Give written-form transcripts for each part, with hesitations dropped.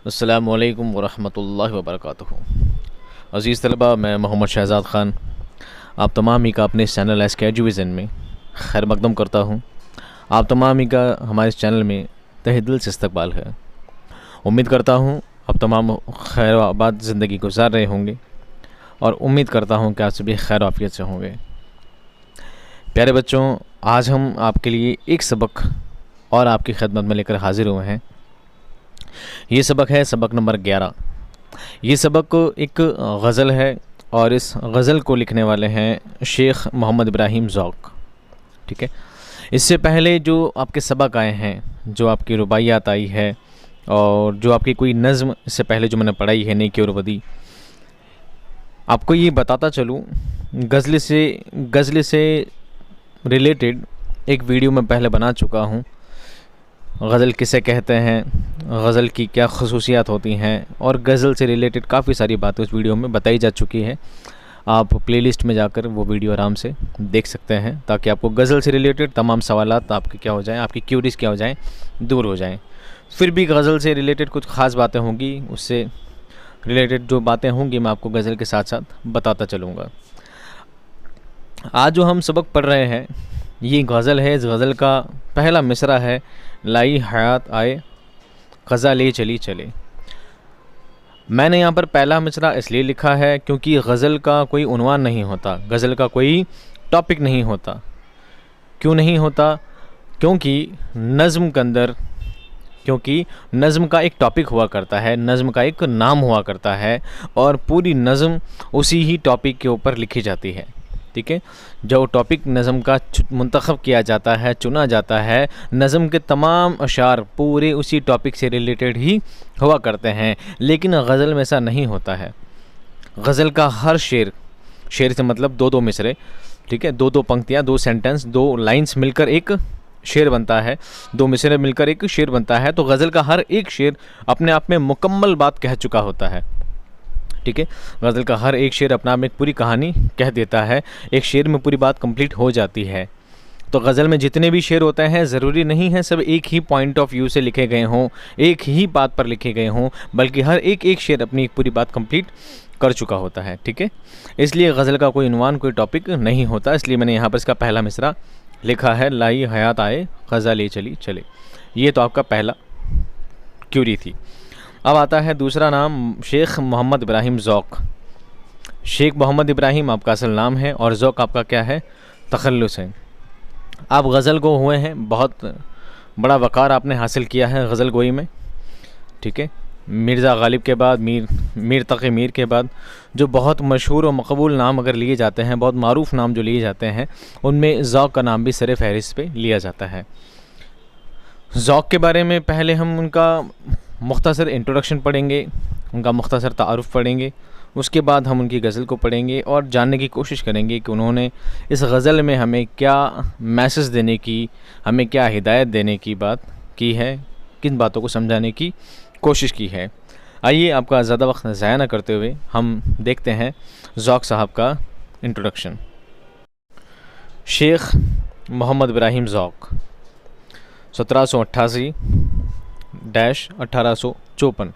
अस्सलामु अलैकुम वरहमतुल्लाहि वबरकातुहू। अज़ीज़ तलबा, मैं मोहम्मद शहज़ाद ख़ान आप तमाम ही का अपने इस चैनल एसके एजुविज़न में खैर मकदम करता हूँ। आप तमाम ही का हमारे इस चैनल में तहे दिल से इस्तकबाल है। उम्मीद करता हूँ आप तमाम खैर आबाद ज़िंदगी गुजार रहे होंगे और उम्मीद करता हूँ कि आप सभी खैर आफियत से होंगे। प्यारे बच्चों, आज हम आपके लिए एक सबक और आपकी खिदमत में लेकर हाज़िर हुए हैं। ये सबक है सबक नंबर 11। ये सबक एक गज़ल है और इस गज़ल को लिखने वाले हैं शेख मोहम्मद इब्राहिम ज़ौक़। ठीक है, इससे पहले जो आपके सबक आए हैं, जो आपकी रुबाइयात आई है और जो आपकी कोई नज़्म इससे पहले जो मैंने पढ़ाई है नेकी और बदी, आपको ये बताता चलूँ, गज़ल से रिलेटेड एक वीडियो मैं पहले बना चुका हूँ। गज़ल किसे कहते हैं, गज़ल की क्या खसूसियात होती हैं और गज़ल से रिलेटेड काफ़ी सारी बातें उस वीडियो में बताई जा चुकी है। आप प्लेलिस्ट में जाकर वो वीडियो आराम से देख सकते हैं ताकि आपको गज़ल से रिलेटेड तमाम सवालात आपके क्या हो जाएं, आपकी क्यूरीज़ क्या हो जाएं, दूर हो जाएं। फिर भी गज़ल से रिलेटेड कुछ ख़ास बातें होंगी, उससे रिलेटेड जो बातें होंगी मैं आपको गज़ल के साथ साथ बताता चलूँगा। आज जो हम सबक पढ़ रहे हैं ये गज़ल है। इस गज़ल का पहला मिसरा है, लाई हयात आए क़ज़ा ले चली चले। मैंने यहाँ पर पहला मिसरा इसलिए लिखा है क्योंकि गज़ल का कोई उन्वान नहीं होता, गज़ल का कोई टॉपिक नहीं होता। क्यों नहीं होता? क्योंकि नज़्म का एक टॉपिक हुआ करता है, नज़्म का एक नाम हुआ करता है और पूरी नज़्म उसी ही टॉपिक के ऊपर लिखी जाती है। ठीक है, जो टॉपिक नज़म का मुंतखब किया जाता है, चुना जाता है, नज़म के तमाम अशार पूरे उसी टॉपिक से रिलेटेड ही हुआ करते हैं। लेकिन गज़ल में ऐसा नहीं होता है। गज़ल का हर शेर से मतलब दो मिसरे, ठीक है, दो पंक्तियाँ, दो सेंटेंस, दो लाइंस मिलकर एक शेर बनता है, दो मिसरे मिलकर एक शेर बनता है। तो गज़ल का हर एक शेर अपने आप में मुकम्मल बात कह चुका होता है। ठीक है, गज़ल का हर एक शेर अपना में एक पूरी कहानी कह देता है, एक शेर में पूरी बात कंप्लीट हो जाती है। तो गज़ल में जितने भी शेर होते हैं ज़रूरी नहीं है सब एक ही पॉइंट ऑफ व्यू से लिखे गए हों, एक ही बात पर लिखे गए हों, बल्कि हर एक शेर अपनी एक पूरी बात कंप्लीट कर चुका होता है। ठीक है, इसलिए गज़ल का कोई उन्वान, कोई टॉपिक नहीं होता। इसलिए मैंने यहाँ पर इसका पहला मिसरा लिखा है, लाई हयात आए क़ज़ा ले चली चले। ये तो आपका पहला क्यूरी थी। अब आता है दूसरा नाम, शेख मोहम्मद इब्राहिम ज़ौक़। शेख मोहम्मद इब्राहिम आपका असल नाम है और ज़ौक़ आपका क्या है, तखल्लुस है। आप गज़ल गो हुए हैं, बहुत बड़ा वक़ार आपने हासिल किया है गज़ल गोई में। ठीक है, मिर्ज़ा गालिब के बाद मीर तक़ी मीर के बाद जो बहुत मशहूर और मकबूल नाम अगर लिए जाते हैं, बहुत मारूफ़ नाम जो लिए जाते हैं, उनमें ज़ौक़ का नाम भी सर फ़हरिस्त पे लिया जाता है। ज़ौक़ के बारे में पहले हम उनका मुख्तसर इंट्रोडक्शन पढ़ेंगे, उनका मुख्तसर तारुफ़ पढ़ेंगे, उसके बाद हम उनकी गज़ल को पढ़ेंगे और जानने की कोशिश करेंगे कि उन्होंने इस गज़ल में हमें क्या मैसेज देने की, हमें क्या हिदायत देने की बात की है, किन बातों को समझाने की कोशिश की है। आइए, आपका ज़्यादा वक्त ज़ाया न करते हुए हम देखते हैं ज़ौक़ साहब का इंट्रोडक्शन। शेख मोहम्मद इब्राहिम ज़ौक़ 1788-1854।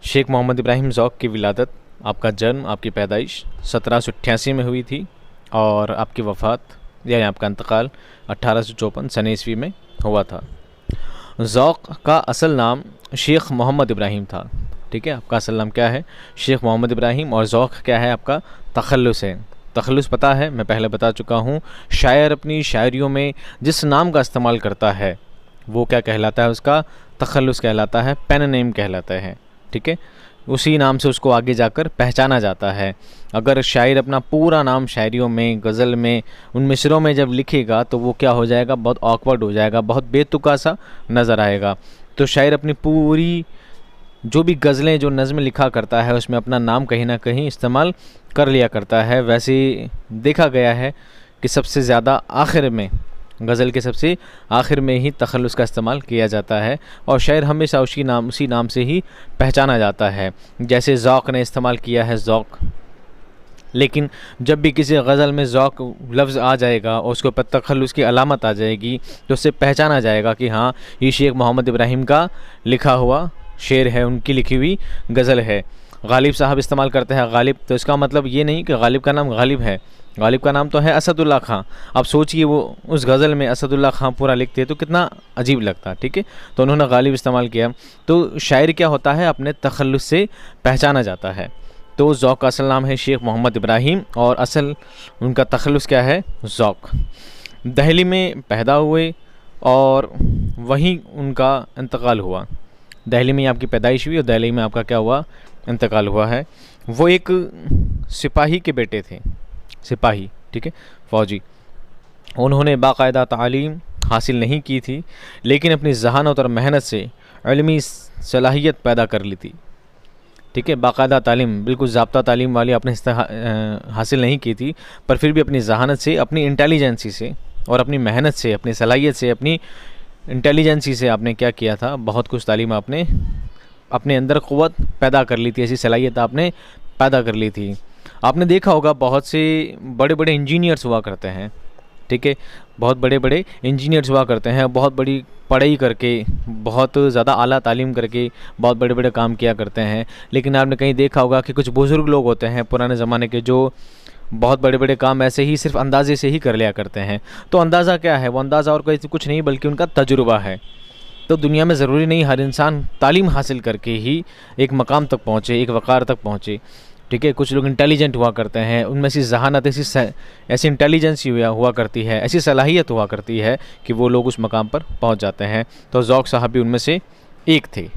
शेख मोहम्मद इब्राहिम ज़ौक़ की विलादत, आपका जन्म, आपकी पैदाइश 1788 में हुई थी और आपकी वफ़ात यानी आपका इंतकाल 1854 सन ईस्वी में हुआ था। ज़ौक़ का असल नाम शेख मोहम्मद इब्राहिम था। ठीक है, आपका असल नाम क्या है, शेख मोहम्मद इब्राहिम, और ज़ौक़ क्या है आपका, तखल्लुस है। तखल्लुस पता है, मैं पहले बता चुका हूँ। शायर अपनी शायरियों में जिस नाम का इस्तेमाल करता है वो क्या कहलाता है, उसका तखल्लुस कहलाता है, पेन नेम कहलाता है। ठीक है, उसी नाम से उसको आगे जाकर पहचाना जाता है। अगर शायर अपना पूरा नाम शायरियों में, गज़ल में, उन मिसरों में जब लिखेगा तो वो क्या हो जाएगा, बहुत ऑकवर्ड हो जाएगा, बहुत बेतुका सा नज़र आएगा। तो शायर अपनी पूरी जो भी गज़लें, जो नज़्म लिखा करता है उसमें अपना नाम कहीं ना कहीं इस्तेमाल कर लिया करता है। वैसे देखा गया है कि सबसे ज़्यादा आखिर में, गज़ल के सबसे आखिर में ही तखल्लुस का इस्तेमाल किया जाता है और शायर हमेशा उसी नाम से ही पहचाना जाता है। जैसे ज़ौक़ ने इस्तेमाल किया है ज़ौक़, लेकिन जब भी किसी गज़ल में ज़ौक़ लफ्ज़ आ जाएगा और उसके ऊपर तखल्लुस की अलामत आ जाएगी तो उससे पहचाना जाएगा कि हाँ, ये शेख मोहम्मद इब्राहिम का लिखा हुआ शेर है, उनकी लिखी हुई गज़ल है। गालिब साहब इस्तेमाल करते हैं गालिब, तो इसका मतलब ये नहीं कि गालिब का नाम गालिब है, गालिब का नाम तो है असदुल्ला खां। अब सोचिए वो उस गज़ल में असदुल्ला खां पूरा लिखते तो कितना अजीब लगता, ठीक है। तो उन्होंने गालिब इस्तेमाल किया। तो शायर क्या होता है, अपने तखल्लुस से पहचाना जाता है। तो ज़ौक़ का असल नाम है शेख मोहम्मद इब्राहिम और असल उनका तखल्लुस क्या है, ज़ौक़। दिल्ली में पैदा हुए और वहीं उनका इंतकाल हुआ। दिल्ली में आपकी पैदाइश हुई और दिल्ली में आपका क्या हुआ, इंतकाल हुआ है। वो एक सिपाही के बेटे थे, सिपाही, ठीक है, फ़ौजी। उन्होंने बाकायदा तालीम हासिल नहीं की थी, लेकिन अपनी ज़हानत और मेहनत से इल्मी सलाहियत पैदा कर ली थी, ठीक है। बाकायदा तालीम, बिल्कुल ज़ाब्ता तालीम वाली आपने हासिल नहीं की थी, पर फिर भी अपनी ज़हानत से, अपनी इंटेलिजेंसी से और अपनी मेहनत से, अपनी सलाहियत से, अपनी इंटेलिजेंसी से आपने क्या किया था, बहुत कुछ तालीम आपने अपने अंदर क़ुव्वत पैदा कर ली थी, ऐसी सलाहियत आपने पैदा कर ली थी। आपने देखा होगा बहुत से बड़े बड़े इंजीनियर्स हुआ करते हैं, ठीक है, बहुत बड़े बड़े इंजीनियर्स हुआ करते हैं, बहुत बड़ी पढ़ाई करके, बहुत ज़्यादा आला तालीम करके बहुत बड़े बड़े काम किया करते हैं। लेकिन आपने कहीं देखा होगा कि कुछ बुज़ुर्ग लोग होते हैं पुराने ज़माने के, जो बहुत बड़े बड़े काम ऐसे ही सिर्फ अंदाज़े से ही कर लिया करते हैं। तो अंदाज़ा क्या है, वो अंदाज़ा और कोई कुछ नहीं बल्कि उनका तजुर्बा है। तो दुनिया में ज़रूरी नहीं हर इंसान तालीम हासिल करके ही एक मकाम तक पहुँचे, एक वक़ार तक पहुँचे, ठीक है। कुछ लोग इंटेलिजेंट हुआ करते हैं, उनमें ऐसी ज़हानत, ऐसी इंटेलिजेंस हुआ करती है, ऐसी सलाहियत हुआ करती है कि वो लोग उस मकाम पर पहुँच जाते हैं। तो ज़ौक़ साहब भी उनमें से एक थे।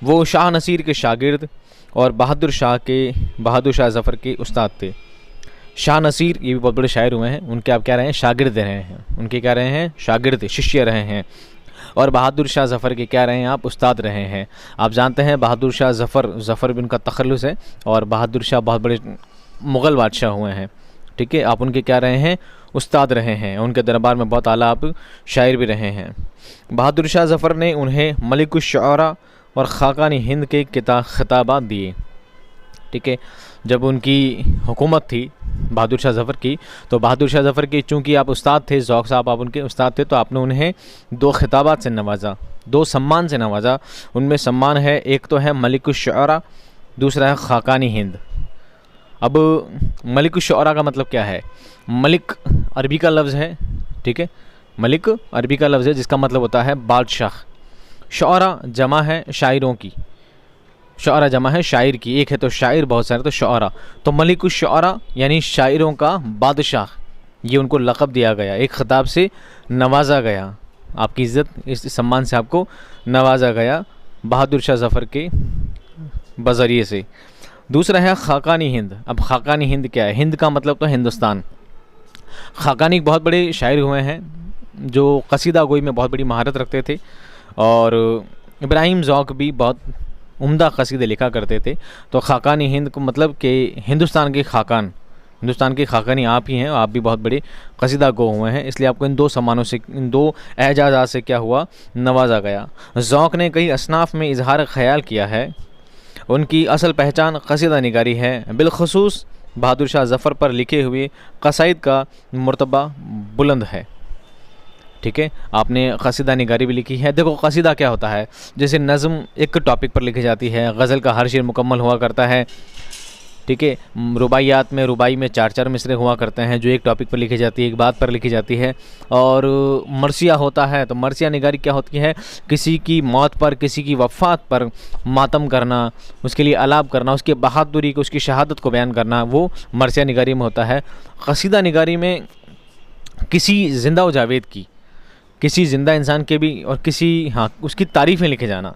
वो शाह नसीर के शागिर्द और बहादुर शाह ज़फ़र के उस्ताद थे। शाह नसीर ये भी बहुत बड़े शायर हुए हैं, उनके आप क्या रहे हैं, शागिर्द रहे हैं, उनके क्या रहे हैं, शागिर्द, शिष्य रहे हैं। और बहादुर शाह ज़फ़र के क्या रहे हैं आप, उस्ताद रहे हैं। आप जानते हैं बहादुर शाह ज़फ़र भी उनका तखल्लुस है, और बहादुर शाह बहुत बड़े मुग़ल बादशाह हुए हैं, ठीक है। आप उनके क्या रहे हैं, उस्ताद रहे हैं, उनके दरबार में बहुत आला आप शायर भी रहे हैं। बहादुर शाह ज़फ़र ने उन्हें मलिकुश्शुअरा और ख़ाक़ानी हिंद के खिताबात दिए, ठीक है। जब उनकी हुकूमत थी बहादुर शाह ज़फ़र की, तो बहादुर शाह ज़फ़र की चूँकि आप उस्ताद थे, ज़ौक़ साहब आप उनके उस्ताद थे, तो आपने उन्हें 2 खिताबात से नवाजा, 2 सम्मान से नवाजा। उनमें सम्मान है, एक तो है मलिकुश्शुअरा, दूसरा है ख़ाक़ानी हिंद। अब मलिकुश्शुअरा का मतलब क्या है, मलिक अरबी का लफ्ज़ है, ठीक है, मलिक अरबी का लफ्ज़ है जिसका मतलब होता है बादशाह। शुअरा जमा है शायरों की, शुअरा जमा है शायर की, एक है तो शायर बहुत सारे, तो शुअरा। तो मलिकुश्शुअरा यानी शायरों का बादशाह, ये उनको लक़ब दिया गया, एक ख़िताब से नवाजा गया, आपकी इज़्ज़त, इस सम्मान से आपको नवाजा गया बहादुर शाह ज़फ़र के बज़रिए से। दूसरा है ख़ाक़ानी हिंद। अब ख़ाक़ानी हिंद क्या है, हिंद का मतलब तो हिंदुस्तान। ख़ाक़ानी बहुत बड़े शायर हुए हैं जो कसीदा गोई में बहुत बड़ी महारत रखते थे, और इब्राहिम ज़ौक़ भी बहुत उम्दा कसीदे लिखा करते थे। तो ख़ाक़ानी हिंद को मतलब कि हिंदुस्तान के ख़ाक़ान, हिंदुस्तान के ख़ाक़ानी आप ही हैं, आप भी बहुत बड़े कसीदा गो हुए हैं, इसलिए आपको इन 2 सम्मानों से, इन 2 एजाज़ात से क्या हुआ, नवाजा गया। ज़ौक़ ने कई असनाफ़ में इजहार ख़याल किया है। उनकी असल पहचान कसीदा निगारी है, बिलख़ुसूस बहादुर शाह ज़फ़र पर लिखे हुए कसाइद का मर्तबा बुलंद है, ठीक है। आपने कसीदा निगारी भी लिखी है। देखो कसीदा क्या होता है, जैसे नज़म एक टॉपिक पर लिखी जाती है, गज़ल का हर शेर मुकम्मल हुआ करता है, ठीक है। रुबाइयात में, रुबाई में 4-4 मिसरे हुआ करते हैं जो एक टॉपिक पर लिखी जाती है, एक बात पर लिखी जाती है। और मरसिया होता है, तो मरसिया निगारी क्या होती है, किसी की मौत पर, किसी की वफ़ात पर मातम करना, उसके लिए अलाप करना, उसकी बहादुरी को, उसकी शहादत को बयान करना, वो मरसिया निगारी में होता है। कसीदा निगारी में किसी ज़िंदा व जावेद की, किसी ज़िंदा इंसान के भी, और किसी, हाँ, उसकी तारीफ़ें लिखे जाना।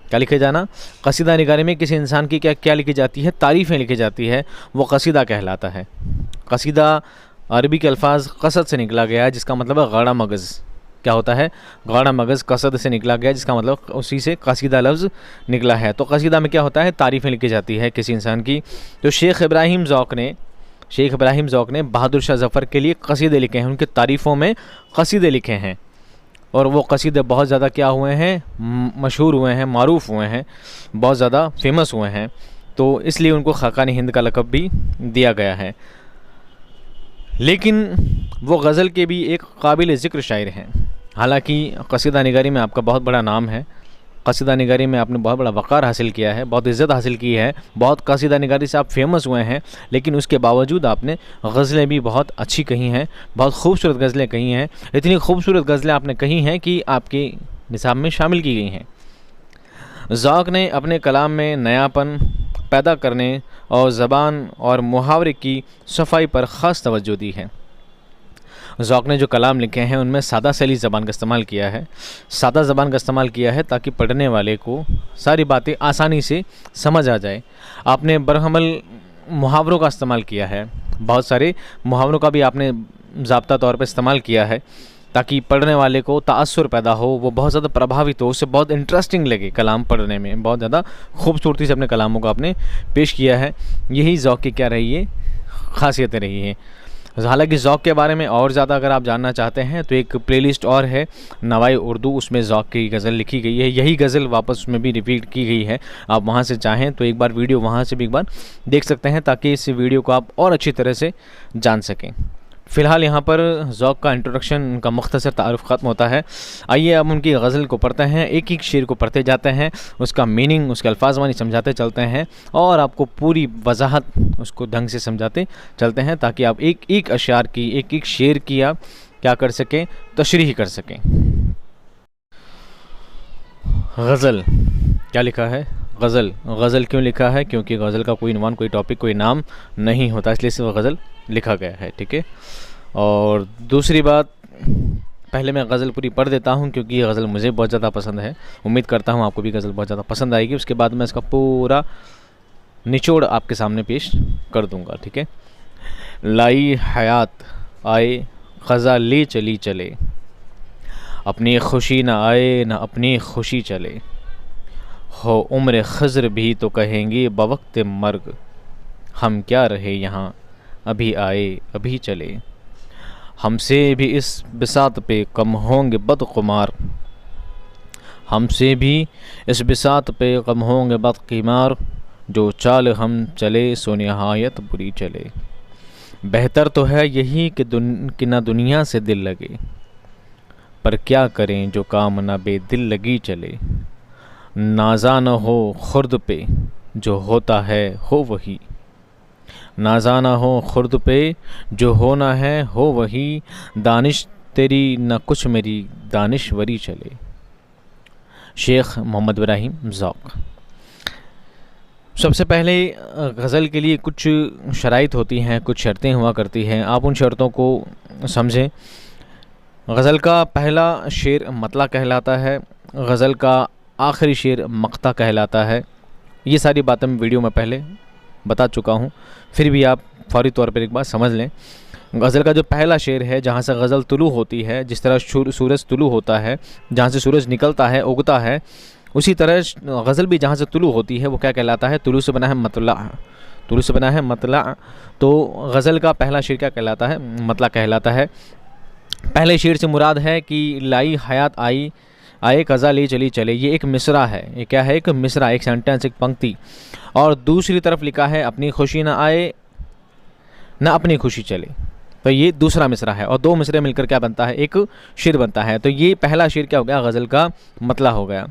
क्या लिखे जाना, कसीदा निगारी में किसी इंसान की क्या क्या लिखी जाती है, तारीफ़ें लिखी जाती है, वो कसीदा कहलाता है। कसीदा अरबी के अल्फाज कसद से निकला गया है, जिसका मतलब है गाढ़ा मगज़। क्या होता है, गाढ़ा मगज़ कसद से निकला गया, जिसका मतलब उसी से कसीदा लफ्ज़ निकला है। तो कसीदा में क्या होता है, तारीफ़ें लिखी जाती है किसी इंसान की। तो शेख इब्राहिम ज़ौक़ ने बहादुर शाह ज़फ़र के लिए कसीदे लिखे हैं, उनके तारीफ़ों में कसीदे लिखे हैं, और वो कसीदे बहुत ज़्यादा क्या हुए हैं, मशहूर हुए हैं, मारूफ़ हुए हैं, बहुत ज़्यादा फेमस हुए हैं। तो इसलिए उनको ख़ाक़ानी हिंद का लक़ब भी दिया गया है। लेकिन वो गज़ल के भी एक काबिल ज़िक्र शायर हैं। हालांकि कसीदा निगारी में आपका बहुत बड़ा नाम है, कसीदा निगारी में आपने बहुत बड़ा वक़ार हासिल किया है, बहुत इज़्ज़त हासिल की है, बहुत कसीदा निगारी से आप फेमस हुए हैं, लेकिन उसके बावजूद आपने गज़लें भी बहुत अच्छी कही हैं, बहुत खूबसूरत गज़लें कही हैं। इतनी खूबसूरत गज़लें आपने कही हैं कि आपके निसाब में शामिल की गई हैं। ज़ौक़ ने अपने कलाम में नयापन पैदा करने और ज़बान और मुहावरे की सफाई पर ख़ास तवज्जो दी है। ज़ौक़ ने जो कलाम लिखे हैं उनमें सादा सैली ज़बान का इस्तेमाल किया है, सादा ज़बान का इस्तेमाल किया है ताकि पढ़ने वाले को सारी बातें आसानी से समझ आ जाए। आपने बरहमल मुहावरों का इस्तेमाल किया है, बहुत सारे मुहावरों का भी आपने ज़ाब्ता तौर पर इस्तेमाल किया है ताकि पढ़ने वाले को ताअस्सुर पैदा हो, वो बहुत ज़्यादा प्रभावित हो, उससे बहुत इंटरेस्टिंग लगे कलाम पढ़ने में। बहुत ज़्यादा खूबसूरती से अपने कलामों को आपने पेश किया है। यही ज़ौक़ की क्या रही है, ख़ासियतें रही हैं। हालांकि ज़ौक़ के बारे में और ज़्यादा अगर आप जानना चाहते हैं तो एक प्लेलिस्ट और है नवाए उर्दू, उसमें ज़ौक़ की गज़ल लिखी गई है। यही गज़ल वापस उसमें भी रिपीट की गई है। आप वहाँ से चाहें तो एक बार वीडियो वहाँ से भी एक बार देख सकते हैं ताकि इस वीडियो को आप और अच्छी तरह से जान सकें। फ़िलहाल यहाँ पर ज़ौक़ का इंट्रोडक्शन, उनका मुख्तसर तारुफ़ ख़त्म होता है। आइए अब उनकी गज़ल को पढ़ते हैं, एक एक शेर को पढ़ते जाते हैं, उसका मीनिंग, उसके अल्फाज मानी समझाते चलते हैं और आपको पूरी वजाहत उसको ढंग से समझाते चलते हैं ताकि आप एक एक अशार की, एक एक शेर की आप क्या कर सकें, तशरीह कर सकें। गज़ल क्या लिखा है? गज़ल। गज़ल क्यों लिखा है? क्योंकि गज़ल का कोई इन्वान, कोई टॉपिक, कोई नाम नहीं होता, इसलिए सिर्फ गज़ल लिखा गया है। ठीक है। और दूसरी बात, पहले मैं गज़ल पूरी पढ़ देता हूँ क्योंकि ये गज़ल मुझे बहुत ज़्यादा पसंद है। उम्मीद करता हूँ आपको भी गज़ल बहुत ज़्यादा पसंद आएगी। उसके बाद मैं इसका पूरा निचोड़ आपके सामने पेश कर दूँगा। ठीक है। लाई हयात आए ख़ज़ा ले चली चले, अपनी खुशी न आए न अपनी खुशी चले, हो उम्र खज़र भी तो कहेंगे बवक्त मर्ग, हम क्या रहे यहाँ अभी आए अभी चले, हमसे भी इस बिसात पे कम होंगे बदकुमार, हमसे भी इस बिसात पे कम होंगे बदकीमार, जो चाल हम चले सो निहायत बुरी चले, बेहतर तो है यही कि ना दुनिया से दिल लगे, पर क्या करें जो काम ना बेदिल लगी चले, नाज़ा न हो खुर्द पे जो होता है हो वही, नाज़ा न हो खुर्द पे जो होना है हो वही, दानिश तेरी न कुछ मेरी दानिशवरी चले। शेख मोहम्मद इब्राहिम ज़ौक़। सबसे पहले गज़ल के लिए कुछ शराइत होती हैं, कुछ शर्तें हुआ करती हैं, आप उन शर्तों को समझें। गज़ल का पहला शेर मतला कहलाता है, गज़ल का आखिरी शेर मक़ता कहलाता है। ये सारी बातें मैं वीडियो में पहले बता चुका हूँ, फिर भी आप फौरी तौर पर एक बार समझ लें। गज़ल का जो पहला शेर है, जहाँ से गज़ल तुलू होती है, जिस तरह सूरज तुलू होता है, जहाँ से सूरज निकलता है, उगता है, उसी तरह गज़ल भी जहाँ से तुलू होती है वो क्या कहलाता है? तुलू से बना है मतला, तुलू से बना है मतला। तो गज़ल का पहला शेर क्या कहलाता है? मतला कहलाता है। पहले शेर से मुराद है कि लाई हयात आई आए क़ज़ा ले चली चले, ये एक मिसरा है। ये क्या है? एक मिसरा, एक सेंटेंस, एक पंक्ति। और दूसरी तरफ लिखा है अपनी खुशी ना आए ना अपनी खुशी चले, तो ये दूसरा मिसरा है। और दो मिसरे मिलकर क्या बनता है? एक शेर बनता है। तो ये पहला शेर क्या हो गया? गज़ल का मतला हो गया।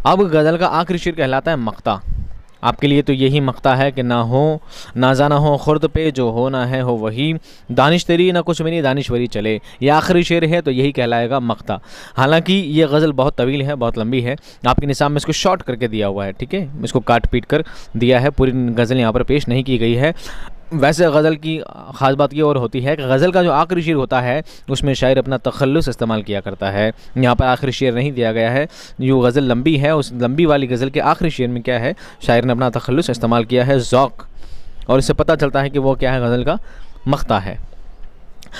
अब गज़ल का आखिरी शेर कहलाता है मक़ता। आपके लिए तो यही मक़ता है कि ना हो नाज़ा ना हो खुर्द पे जो होना है हो वही, दानिश तेरी ना कुछ मेरी दानिशवरी चले। ये आखिरी शेर है तो यही कहलाएगा मक़ता। हालांकि ये गज़ल बहुत तवील है, बहुत लंबी है, आपके निसाब में इसको शॉर्ट करके दिया हुआ है। ठीक है, इसको काट पीट कर दिया है, पूरी गज़ल यहाँ पर पेश नहीं की गई है। वैसे गज़ल की ख़ास बात ये और होती है कि गज़ल का जो आखिरी शेर होता है उसमें शायर अपना तखल्लुस इस्तेमाल किया करता है। यहाँ पर आखिरी शेर नहीं दिया गया है। जो गज़ल लंबी है, उस लंबी वाली गज़ल के आखिरी शेर में क्या है? शायर ने अपना तखल्लुस इस्तेमाल किया है, ज़ौक़, और इससे पता चलता है कि वो क्या है? गज़ल का मक़ता है।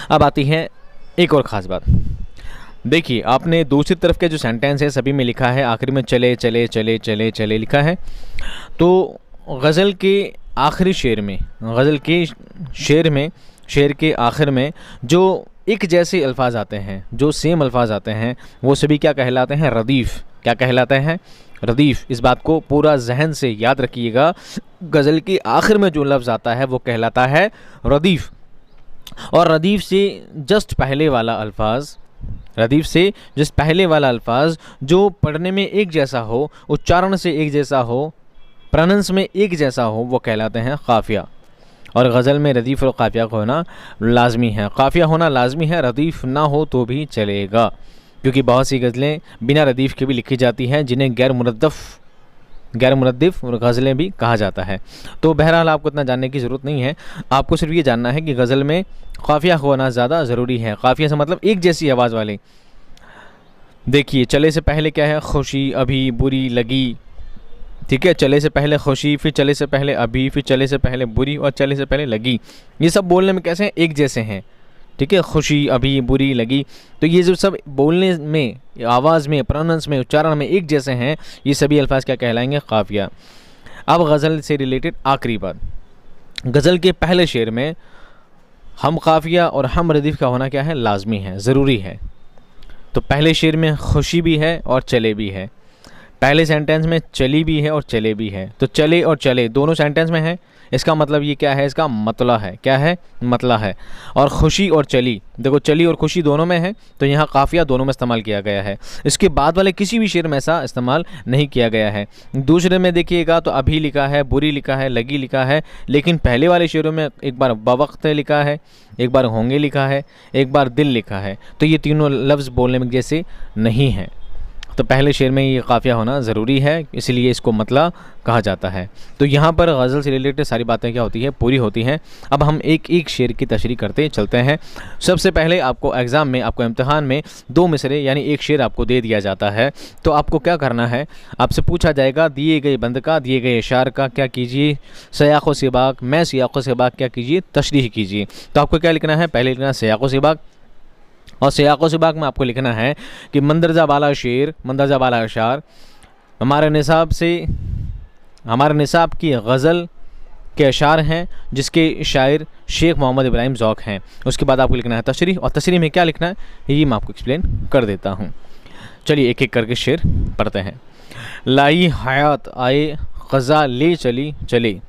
अब आती है एक और ख़ास बात। देखिए, आपने दूसरी तरफ के जो सेंटेंस है सभी में लिखा है आखिरी में चले चले चले चले चले लिखा है। तो गज़ल के आखिरी शेर में, गज़ल के शेर में, शेर के आखिर में जो एक जैसे अल्फाज आते हैं, जो सेम अल्फाज आते हैं, वो सभी क्या कहलाते हैं? रदीफ़। क्या कहलाते हैं? रदीफ़। इस बात को पूरा जहन से याद रखिएगा, गज़ल के आखिर में जो लफ्ज़ आता है वो कहलाता है रदीफ़। और रदीफ़ से जस्ट पहले वाला अल्फाज रदीफ से जिस पहले वाला अल्फाज जो पढ़ने में एक जैसा हो, उच्चारण से एक जैसा हो, प्रोनंस में एक जैसा हो, वो कहलाते हैं काफ़िया। और गज़ल में रदीफ़ और काफ़िया का होना लाजमी है। काफ़िया होना लाजमी है, रदीफ़ ना हो तो भी चलेगा, क्योंकि बहुत सी गज़लें बिना रदीफ़ के भी लिखी जाती हैं जिन्हें गैर मुरद्दिफ़ और गज़लें भी कहा जाता है। तो बहरहाल आपको इतना जानने की ज़रूरत नहीं है, आपको सिर्फ ये जानना है कि गज़ल में काफ़िया होना ज़्यादा ज़रूरी है। काफ़िया से मतलब एक जैसी आवाज़ वाले। देखिए, चले से पहले क्या है? खुशी, अभी, बुरी, लगी। ठीक है, चले से पहले खुशी, फिर चले से पहले अभी, फिर चले से पहले बुरी और चले से पहले लगी। ये सब बोलने में कैसे हैं? एक जैसे हैं। ठीक है, खुशी, अभी, बुरी, लगी, तो ये जो सब बोलने में, आवाज़ में, प्रोनंस में, उच्चारण में एक जैसे हैं, ये सभी अल्फाज क्या कहलाएंगे? काफ़िया। अब गज़ल से रिलेटेड आखिरी बात, गज़ल के पहले शेर में हम काफ़िया और हम रदीफ़ का होना क्या है? लाजमी है, ज़रूरी है। तो पहले शेर में खुशी भी है और चले भी है, पहले सेंटेंस में चली भी है और चले भी है। तो चले और चले दोनों सेंटेंस में है, इसका मतलब ये क्या है? इसका मतला है, क्या है? मतला है। और खुशी और चली, देखो चली और खुशी दोनों में है, तो यहाँ काफ़िया दोनों में इस्तेमाल किया गया है। इसके बाद वाले किसी भी शेर में ऐसा इस्तेमाल नहीं किया गया है। दूसरे में देखिएगा तो अभी लिखा है, बुरी लिखा है, लगी लिखा है, लेकिन पहले वाले शेरों में एक बार बवक्त लिखा है, एक बार होंगे लिखा है, एक बार दिल लिखा है। तो ये तीनों लफ्ज़ बोलने में जैसे नहीं हैं। तो पहले शेर में ये काफ़िया होना ज़रूरी है, इसलिए इसको मतला कहा जाता है। तो यहाँ पर गज़ल से रिलेटेड सारी बातें क्या होती है? पूरी होती हैं। अब हम एक एक शेर की तशरीह करते चलते हैं। सबसे पहले आपको एग्ज़ाम में, आपको इम्तिहान में 2 मिसरे यानी एक शेर आपको दे दिया जाता है। तो आपको क्या करना है? आपसे पूछा जाएगा दिए गए बंद का, दिए गए इशार का क्या कीजिए? सियाक़ व सिबाक़, मैं सियाक़ व सिबाक़ क्या कीजिए? तशरीह कीजिए। तो आपको क्या लिखना है? पहले लिखना है सियाक़ व सिबाक़, और सियाक़ व सिबाक़ में आपको लिखना है कि मंदरजा बाला शेर, मंदरजा बाला अशार हमारे निसाब की गज़ल के अशार हैं जिसके शायर शेख मोहम्मद इब्राहिम ज़ौक़ हैं। उसके बाद आपको लिखना है तशरीह, और तशरीह में क्या लिखना है ये मैं आपको एक्सप्लेन कर देता हूँ। चलिए एक एक करके शेर पढ़ते हैं। लाई हयात आए क़ज़ा ले चली चले,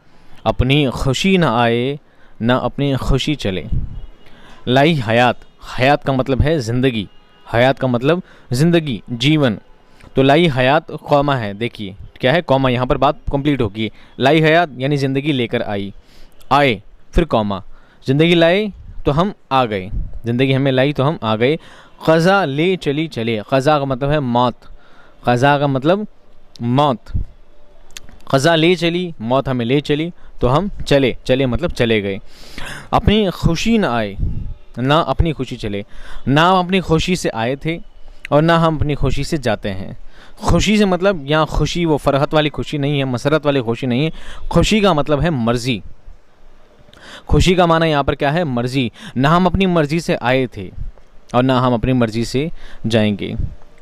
अपनी खुशी न आए ना अपनी खुशी चले। लाई हयात, हयात का मतलब है ज़िंदगी, हयात का मतलब ज़िंदगी, जीवन। तो लाई हयात कौमा है, देखिए क्या है? कौमा, यहाँ पर बात कंप्लीट होगी। लाई हयात यानी ज़िंदगी लेकर आई, आए फिर कौमा, ज़िंदगी लाए तो हम आ गए, ज़िंदगी हमें लाई तो हम आ गए। क़ज़ा ले चली चले, क़ज़ा का मतलब है मौत, क़ज़ा का मतलब मौत। क़ज़ा ले चली, मौत हमें ले चली तो हम चले, चले मतलब चले गए। अपनी खुशी न आए, ना अपनी खुशी चले, ना हम अपनी खुशी से आए थे और ना हम अपनी खुशी से जाते हैं। खुशी से मतलब यहाँ खुशी वो फ़रहत वाली खुशी नहीं है, मसरत वाली खुशी नहीं है। खुशी का मतलब है मर्ज़ी, खुशी का माना यहाँ पर क्या है? मर्ज़ी। ना हम अपनी मर्ज़ी से आए थे और ना हम अपनी मर्ज़ी से जाएंगे।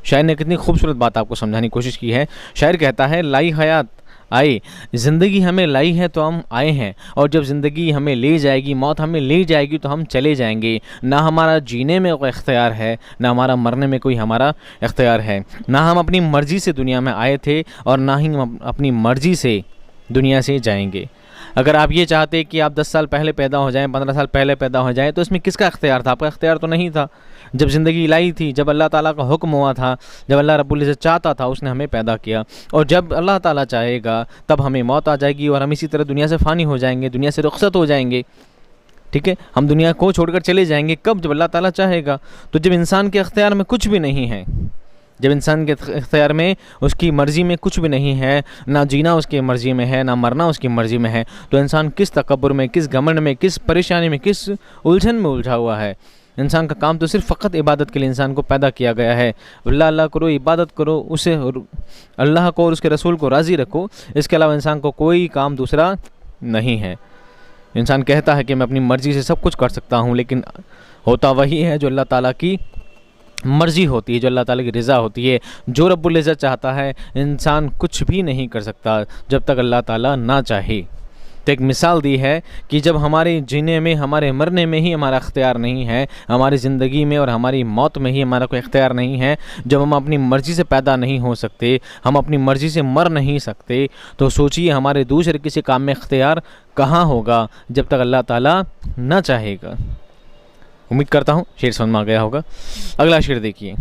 शायर ने कितनी खूबसूरत बात आपको समझाने की कोशिश की है। शायर कहता है लाई हयात आए, ज़िंदगी हमें लाई है तो हम आए हैं, और जब ज़िंदगी हमें ले जाएगी, मौत हमें ले जाएगी तो हम चले जाएंगे। ना हमारा जीने में कोई इख्तियार है, ना हमारा मरने में कोई हमारा इख्तियार है। ना हम अपनी मर्ज़ी से दुनिया में आए थे और ना ही हम अपनी मर्ज़ी से दुनिया से जाएंगे। अगर आप ये चाहते कि आप 10 साल पहले पैदा हो जाएं, 15 साल पहले पैदा हो जाएं, तो इसमें किसका इख्तियार था? आपका इख्तियार तो नहीं था। जब ज़िंदगी लाई थी, जब अल्लाह ताला का हुक्म हुआ था, जब अल्लाह रब्बुल इज़्ज़त चाहता था, उसने हमें पैदा किया, और जब अल्लाह ताला चाहेगा तब हमें मौत आ जाएगी और हम इसी तरह दुनिया से फ़ानी हो जाएंगे, दुनिया से रुखसत हो जाएंगे। ठीक है, हम दुनिया को छोड़कर चले जाएंगे। कब? जब अल्लाह ताला चाहेगा। तो जब इंसान के इख्तियार में कुछ भी नहीं है, जब इंसान के इख्तियार में, उसकी मर्ज़ी में कुछ भी नहीं है, ना जीना उसकी मर्ज़ी में है, ना मरना उसकी मर्ज़ी में है, तो इंसान किस तकब्बुर में, किस घमंड में, किस परेशानी में, किस उलझन में उलझा हुआ है। इंसान का काम तो सिर्फ फ़कत इबादत के लिए इंसान को पैदा किया गया है। अल्लाह अल्लाह करो, इबादत करो, उसे अल्लाह को और उसके रसूल को राज़ी रखो, इसके अलावा इंसान को कोई काम दूसरा नहीं है। इंसान कहता है कि मैं अपनी मर्ज़ी से सब कुछ कर सकता हूँ, लेकिन होता वही है जो अल्लाह ताला की मर्ज़ी होती है, जो अल्लाह ताला की रज़ा होती है। जो रब्बुल इज़्ज़त चाहता है, इंसान कुछ भी नहीं कर सकता जब तक अल्लाह ताला ना चाहे। तो एक मिसाल दी है कि जब हमारे जीने में, हमारे मरने में ही हमारा इख्तियार नहीं है, हमारी ज़िंदगी में और हमारी मौत में ही हमारा कोई इख्तियार नहीं है, जब हम अपनी मर्ज़ी से पैदा नहीं हो सकते, हम अपनी मर्ज़ी से मर नहीं सकते, तो सोचिए हमारे दूसरे किसी काम में इख्तियार कहाँ होगा जब तक अल्लाह ताला ना चाहेगा। उम्मीद करता हूँ शेर समझ में आ गया होगा। अगला शेर देखिए,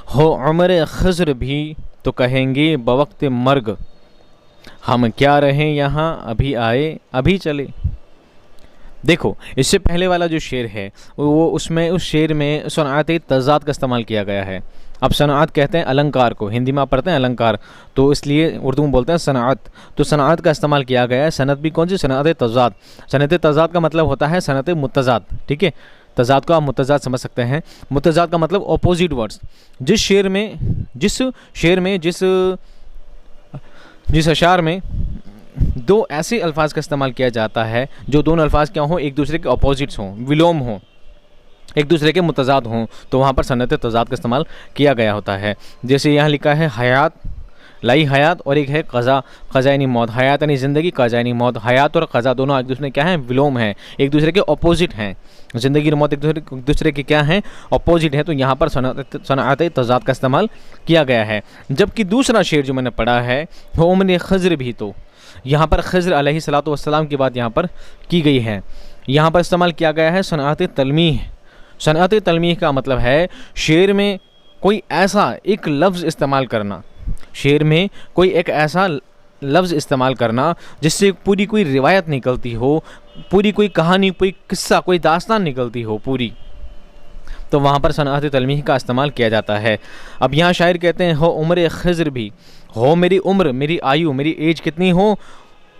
हो उम्र खज़्र भी तो कहेंगे बवक्त मर्ग, हम क्या रहें यहाँ अभी आए अभी चले। देखो, इससे पहले वाला जो शेर है वो उसमें उस शेर में सनाअत तज़ाद का इस्तेमाल किया गया है। अब सनाअत कहते हैं अलंकार को, हिंदी में आप पढ़ते हैं अलंकार, तो इसलिए उर्दू में बोलते हैं सनाअत। तो सनाअत का इस्तेमाल किया गया है। सनत भी कौन सी? सनअत तज़ाद। सनअत तज़ाद का मतलब होता है सनअत मुतज़ाद, ठीक है। तज़ाद को आप मुतज़ाद समझ सकते हैं। मुतज़ाद का मतलब ऑपोजिट वर्ड्स। जिस शेर में जिस अशार में दो ऐसे अल्फाज का इस्तेमाल किया जाता है जो दोनों अल्फाज क्या हों, एक दूसरे के अपोजिट्स हों, विलोम हों, एक दूसरे के मुतज़ाद हों, तो वहाँ पर सनअत तज़ाद का इस्तेमाल किया गया होता है। जैसे यहाँ लिखा है हयात, लाई हयात, और एक है क़ज़ा, क़ज़ा यानी मौत। हयात यानी ज़िंदगी, क़ज़ा यानी मौत। हयात और क़ज़ा दोनों एक दूसरे क्या हैं? विलोम हैं, एक दूसरे के अपोजिट हैं। ज़िंदगी और मौत एक दूसरे के क्या हैं? अपोजिट हैं। तो यहाँ पर सनाअत तज़ाद का इस्तेमाल किया गया है। जबकि दूसरा शेर जो मैंने पढ़ा है वो उम्र खज़्र भी, तो यहाँ पर खज़्र अलैहिस्सलातु वस्सलाम की बात यहाँ पर की गई है। यहाँ पर इस्तेमाल किया गया है सनाअत तलमीह। सनाअत तलमीह का मतलब है शेर में कोई ऐसा एक लफ्ज़ इस्तेमाल करना, शेर में कोई एक ऐसा लफ्ज़ इस्तेमाल करना जिससे पूरी कोई रिवायत निकलती हो, पूरी कोई कहानी, कोई किस्सा, कोई दास्तान निकलती हो पूरी, तो वहाँ पर सनाअत तलमीह का इस्तेमाल किया जाता है। अब यहाँ शायर कहते हैं हो उम्र खज़्र भी, हो मेरी उम्र, मेरी आयु, मेरी एज कितनी हो?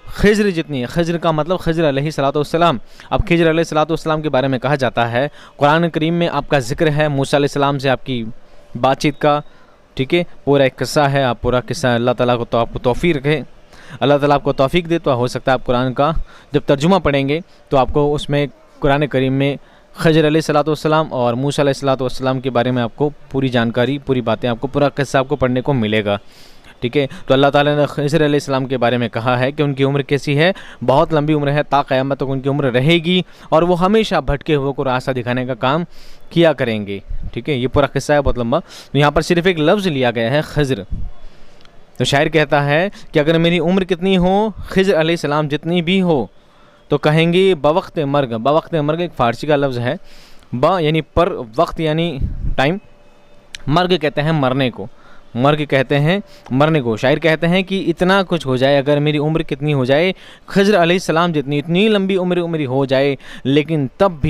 खज़्र जितनी है। खज़्र का मतलब खज़्र अलैहिस्सलातु वस्सलाम। अब खज़्र अलैहिस्सलातु वस्सलाम के बारे में कहा जाता है, कुरान करीम में आपका ज़िक्र है मूसा अलैहिस्सलाम से आपकी बातचीत का, ठीक है। पूरा एक किस्सा है, आप पूरा किस्सा, अल्लाह ताला को तो आपको तौफ़ीक रखे, अल्लाह ताला आपको तौफ़ीक दे, तो हो सकता है आप कुरान का जब तर्जुमा पढ़ेंगे तो आपको उसमें कुरान करीम में खज़्र अलैहिस्सलातु वस्सलाम और मूसा अलैहिस्सलातु वस्सलाम के बारे में आपको पूरी जानकारी, पूरी बातें, आपको पूरा किस्सा आपको पढ़ने को मिलेगा, ठीक है। तो अल्लाह ताला ने खज़्र अलैहिस्सलाम के बारे में कहा है कि उनकी उम्र कैसी है? बहुत लंबी उम्र है, ता क़यामत तक उनकी उम्र रहेगी और वो हमेशा भटके हुए को रास्ता दिखाने का काम किया करेंगे, ठीक है। ये पूरा किस्सा है बहुत लंबा। तो यहाँ पर सिर्फ एक लफ्ज़ लिया गया है खज़्र। तो शायर कहता है कि अगर मेरी उम्र कितनी हो, खज़्र अलैहिस्सलाम जितनी भी हो, तो कहेंगे बवक्त मर्ग। बवक्त मर्ग एक फ़ारसी का लफ्ज़ है। ब यानी पर, वक्त यानी टाइम, मर्ग कहते हैं मरने को, मर्ग कहते हैं मरने को। शायर कहते हैं कि इतना कुछ हो जाए, अगर मेरी उम्र कितनी हो जाए, खज़्र अलैहिस्सलाम जितनी, इतनी लंबी उम्र हो जाए, लेकिन तब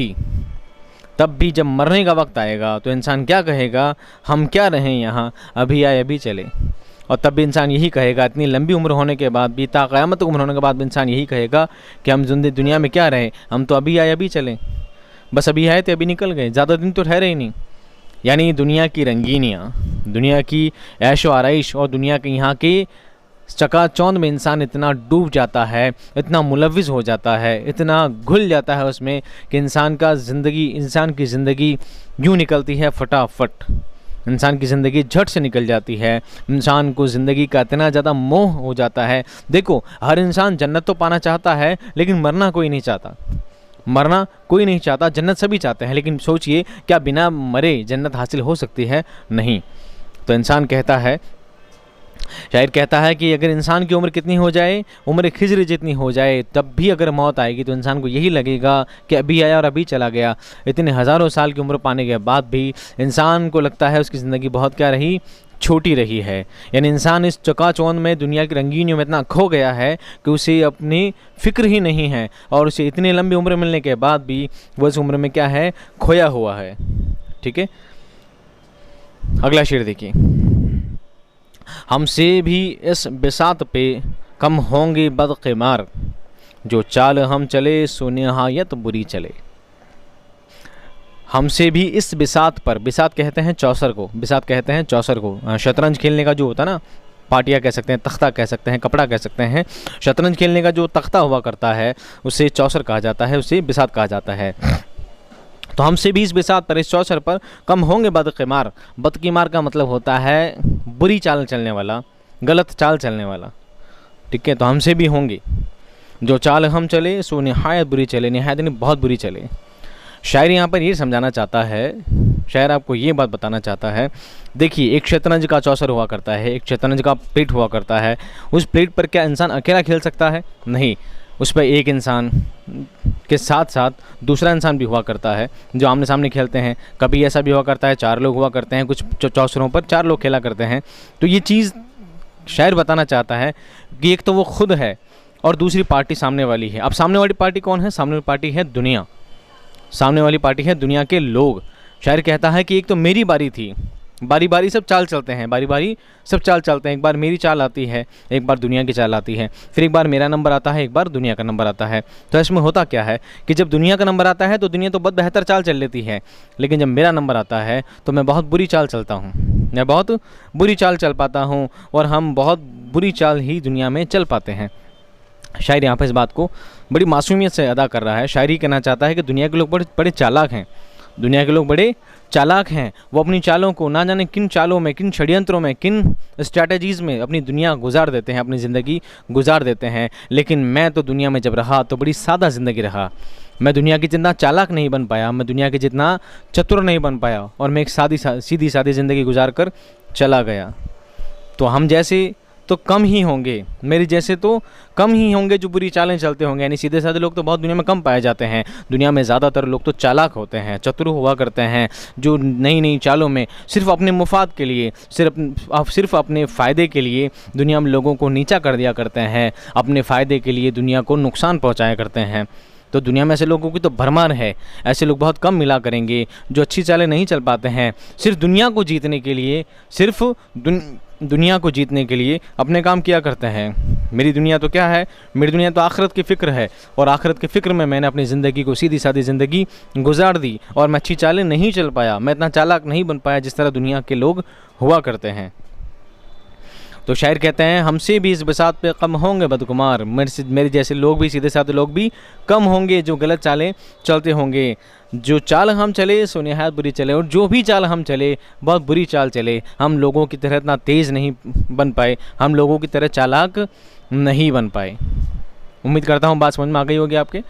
भी जब मरने का वक्त आएगा तो इंसान क्या कहेगा? हम क्या रहें यहाँ, अभी आए अभी चले। और तब भी इंसान यही कहेगा, इतनी लंबी उम्र होने के बाद भी, ता क़यामत तक उम्र होने के बाद भी इंसान यही कहेगा कि हम दुनिया में क्या रहें, हम तो अभी आए अभी चले, बस अभी आए थे अभी निकल गए, ज़्यादा दिन तो ठहरे ही नहीं। यानी दुनिया की रंगीनियाँ, दुनिया की ऐश व आराइश और दुनिया के यहाँ के चकाचौंध में इंसान इतना डूब जाता है, इतना मुलव्विज़ हो जाता है, इतना घुल जाता है उसमें कि इंसान की ज़िंदगी यूँ निकलती है फटाफट। इंसान की ज़िंदगी झट से निकल जाती है। इंसान को ज़िंदगी का इतना ज़्यादा मोह हो जाता है। देखो, हर इंसान जन्नत तो पाना चाहता है, लेकिन मरना कोई नहीं चाहता। मरना कोई नहीं चाहता, जन्नत सभी चाहते हैं, लेकिन सोचिए क्या बिना मरे जन्नत हासिल हो सकती है? नहीं। तो इंसान कहता है, शायर कहता है कि अगर इंसान की उम्र कितनी हो जाए, उम्र खिज़्र जितनी हो जाए, तब भी अगर मौत आएगी तो इंसान को यही लगेगा कि अभी आया और अभी चला गया। इतने हज़ारों साल की उम्र पाने के बाद भी इंसान को लगता है उसकी ज़िंदगी बहुत क्या रही, छोटी रही है। यानी इंसान इस चकाचौंध में, दुनिया की रंगीनियों में इतना खो गया है कि उसे अपनी फ़िक्र ही नहीं है, और उसे इतनी लंबी उम्र मिलने के बाद भी वह इस उम्र में क्या है, खोया हुआ है, ठीक है। अगला शेर देखिए, हमसे भी इस बिसात पे कम होंगे बदक़िमार, जो चाल हम चले सो निहायत बुरी चले। हमसे भी इस बिसात पर, बिसात कहते हैं चौसर को, बिसात कहते हैं चौसर को। शतरंज खेलने का जो होता है ना, पाटिया कह सकते हैं, तख्ता कह सकते हैं, कपड़ा कह सकते हैं। शतरंज खेलने का जो तख्ता हुआ करता है उसे चौसर कहा जाता है, उसे बिसात कहा जाता है। तो हमसे भी इस बिसात पर, इस चौसर पर कम होंगे बदक़िमार। बदक़िमार का मतलब होता है बुरी चाल चलने वाला, गलत चाल चलने वाला, ठीक है। तो हमसे भी होंगे, जो चाल हम चले सो निहायत बुरी चले, निहायत यानी बहुत बुरी चले। शायर यहाँ पर ये समझाना चाहता है, शायर आपको ये बात बताना चाहता है, देखिए एक शतरंज का चौसर हुआ करता है, एक शतरंज का प्लेट हुआ करता है। उस प्लेट पर क्या इंसान अकेला खेल सकता है? नहीं। उस पर एक इंसान के साथ साथ दूसरा इंसान भी हुआ करता है जो आमने सामने खेलते हैं। कभी ऐसा भी हुआ करता है 4 लोग हुआ करते हैं, कुछ चौसरों पर 4 लोग खेला करते हैं। तो ये चीज़ शायर बताना चाहता है कि एक तो वो खुद है और दूसरी पार्टी सामने वाली है। अब सामने वाली पार्टी कौन है? सामने वाली पार्टी है दुनिया। सामने वाली पार्टी है दुनिया के लोग। शायर कहता है कि एक तो मेरी बारी थी, बारी बारी सब चाल चलते हैं, बारी बारी सब चाल चलते हैं। एक बार मेरी चाल आती है, एक बार दुनिया की चाल आती है, फिर एक बार मेरा नंबर आता है, एक बार दुनिया का नंबर आता है। तो इसमें होता क्या है कि जब दुनिया का नंबर आता है तो दुनिया तो बहुत बेहतर चाल चल लेती है, लेकिन जब मेरा नंबर आता है तो मैं बहुत बुरी चाल चलता हूँ, मैं बहुत बुरी चाल चल पाता हूँ और हम बहुत बुरी चाल ही दुनिया में चल पाते हैं। शायर यहाँ पर इस बात को बड़ी मासूमियत से अदा कर रहा है। शायरी कहना चाहता है कि दुनिया के लोग बड़े चालाक हैं, दुनिया के लोग बड़े चालाक हैं। वो अपनी चालों को ना जाने किन चालों में, किन षड्यंत्रों में, किन स्ट्रैटेजीज़ में अपनी दुनिया गुजार देते हैं, अपनी ज़िंदगी गुजार देते हैं। लेकिन मैं तो दुनिया में जब रहा तो बड़ी सादा ज़िंदगी रहा। मैं दुनिया के जितना चालाक नहीं बन पाया, मैं दुनिया के जितना चतुर नहीं बन पाया और मैं एक सीधी सादी ज़िंदगी गुजार कर चला गया। तो हम जैसे तो कम ही होंगे, मेरे जैसे तो कम ही होंगे जो बुरी चालें चलते होंगे। यानी सीधे साधे लोग तो बहुत दुनिया में कम पाए जाते हैं। दुनिया में ज़्यादातर लोग तो चालाक होते हैं, चतुर हुआ करते हैं, जो नई नई चालों में सिर्फ अपने मुफाद के लिए, सिर्फ अपने फ़ायदे के लिए दुनिया में लोगों को नीचा कर दिया करते हैं, अपने फ़ायदे के लिए दुनिया को नुकसान पहुँचाया करते हैं। तो दुनिया में ऐसे लोगों की तो भरमार है। ऐसे लोग बहुत कम मिला करेंगे जो अच्छी चालें नहीं चल पाते हैं, सिर्फ दुनिया को जीतने के लिए, सिर्फ दुनिया को जीतने के लिए अपने काम किया करते हैं। मेरी दुनिया तो क्या है? मेरी दुनिया तो आखिरत की फ़िक्र है और आखिरत की फ़िक्र में मैंने अपनी ज़िंदगी को सीधी सादी ज़िंदगी गुजार दी और मैं अच्छी चालें नहीं चल पाया, मैं इतना चालाक नहीं बन पाया जिस तरह दुनिया के लोग हुआ करते हैं। तो शायर कहते हैं हमसे भी इस बसात पे कम होंगे बदकुमार, मेरे जैसे लोग भी, सीधे साधे लोग भी कम होंगे जो गलत चालें चलते होंगे। जो चाल हम चले सो निहायत बुरी चले, और जो भी चाल हम चले बहुत बुरी चाल चले। हम लोगों की तरह इतना तेज़ नहीं बन पाए, हम लोगों की तरह चालाक नहीं बन पाए। उम्मीद करता हूँ बात समझ में आ गई होगी आपके।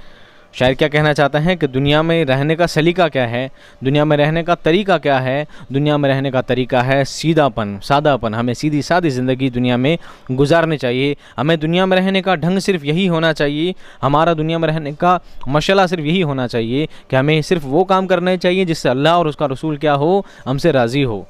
शायर क्या कहना चाहता है कि दुनिया में रहने का सलीका क्या है, दुनिया में रहने का तरीका क्या है? दुनिया में रहने का तरीका है सीधापन, सादापन। हमें सीधी सादी ज़िंदगी दुनिया में गुजारनी चाहिए। हमें दुनिया में रहने का ढंग सिर्फ यही होना चाहिए, हमारा दुनिया में रहने का मशला सिर्फ यही होना चाहिए कि हमें सिर्फ वो काम करने चाहिए जिससे अल्लाह और उसका रसूल क्या हो, हमसे राज़ी हो।